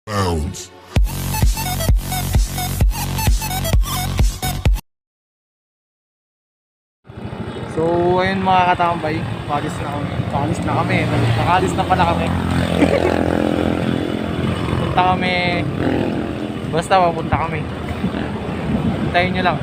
Bounds. So ayun mga katambay, nakalis na kami. Nakalis na pala kami. Punta kami. Basta mapunta kami. Hintayin nyo lang.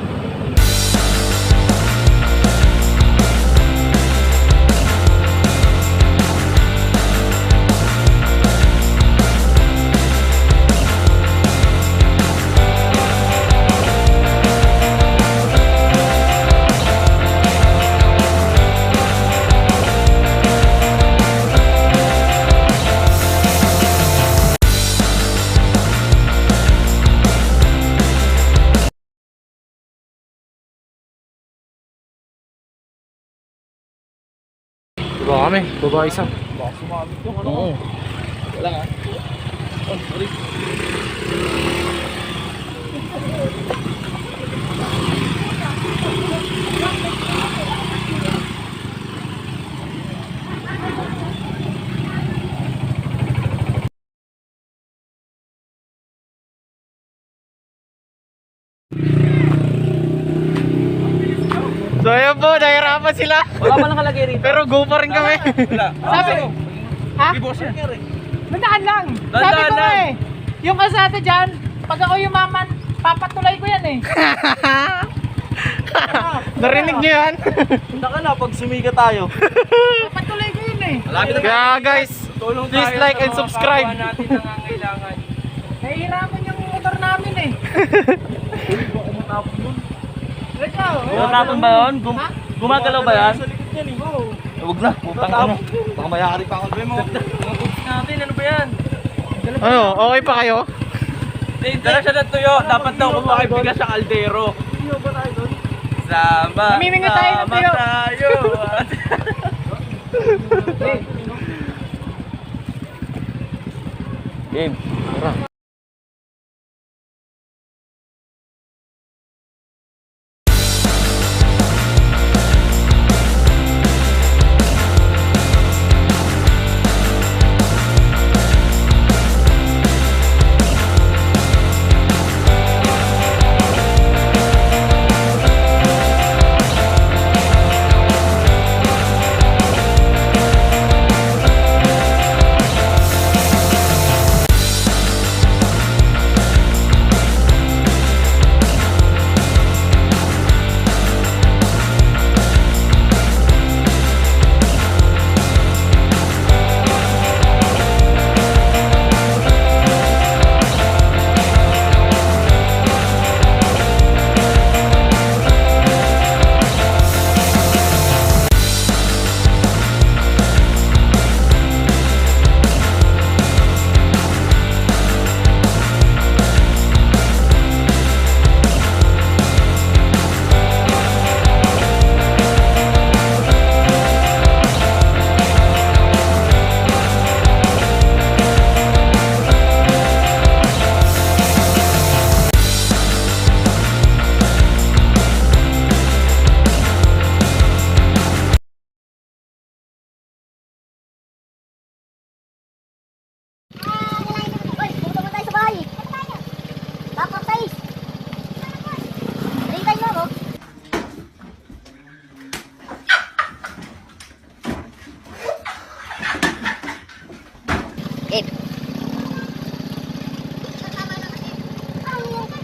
Baba kami, baba isa. Baka sumamit yung ano. Oo. Wala nga. Oh, sorry. So ayun po, nahirapan sila. Wala pa nakalagay rito. Pero go pa rin kami. Wala. Sabi, ha? Boss yan. Mandaan lang. Dandaan Sabi ko lang. yung kasate dyan, pag ako yumaman, papatuloy ko yan eh. Narinig nyo yan? Punta ka na pag sumiga tayo. Papatuloy ko yun eh. Kaya guys, please like and subscribe. Natin nangangailangan. Nahihirapan yung motor namin eh. Matapon ba yun? Gumagalaw ba yan? Sa likod yan eh. Huwag na. Putang ano. Baka mayari pa ako. Mga goods natin. Ano ba yan? Ano, okay pa kayo? Dala siya ng tuyo. Dapat daw kumakibigas sa kaldero. Tuyo ba tayo doon? Sama. Mamimingo tayo ng tuyo. Sama tayo. Game.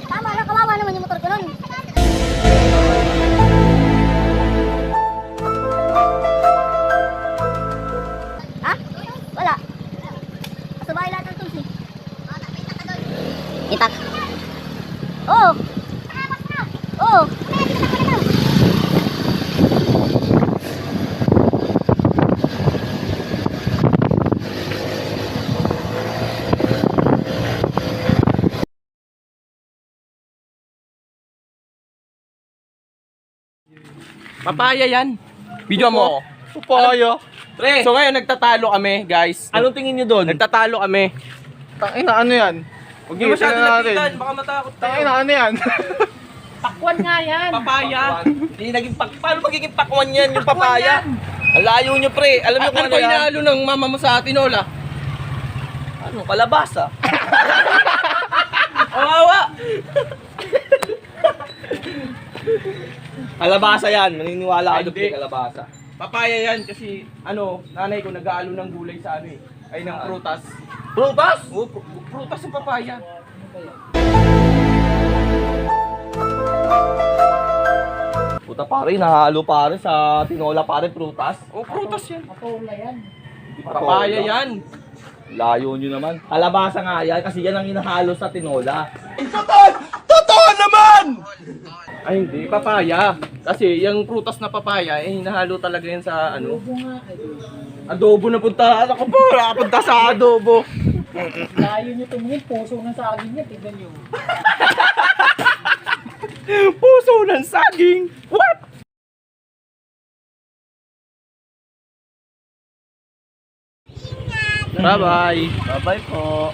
Tama na, kawawa naman yung motor ko nun. Ha? Wala. Sa bahay lahat ng tools eh. Itak. Oo. Oo. Papaya yan. Video mo. Papaya. Pre, so ngayon nagtatalo kami, guys. Anong tingin nyo doon? Nagtatalo kami. Tangina, ano yan? Huwag nyo masyado lapitan, baka matakot tayo. Tangina, ano yan? Pakwan nga yan. Papaya. Hindi naging paano magiging pakwan yan yung papaya? Ang layo nyo, pre. Alam nyo kung ano inaalo ng mama mo sa atin, Ola? Ano, kalabasa. Kalabasa yan, maniniwala ka doon kay kalabasa. Papaya yan kasi nanay ko nag-aalo ng gulay sa ay ng prutas. Prutas? Oo, prutas ng papaya. Puta pare, nahalo pare sa tinola pare prutas. Oh, prutas yan. Patola yan. Papaya yan. Layo nyo naman. Kalabasa nga yan kasi yan ang inahalo sa tinola. Totoo naman! Ay hindi, papaya. Kasi yung prutas na papaya, hinahalo talaga yan sa adobo na punta. Ako po, punta sa adobo. Layo nyo tumingin, puso ng saging niya, tignan nyo. Puso ng saging. What? Bye-bye. Bye-bye po.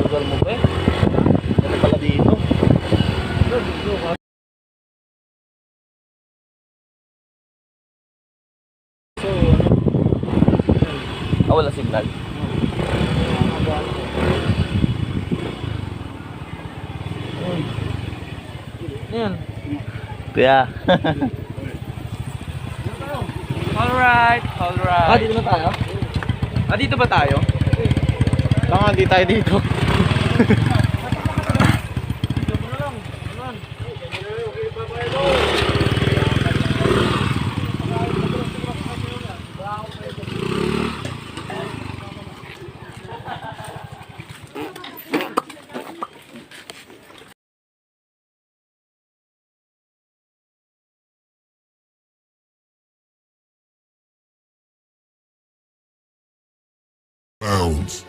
Lugar mo ba eh? Ano pala dito? Wala signal. Yan. Kuya. Alright. Dito na tayo? Dito ba tayo? Tama, hindi tayo dito. Bounce.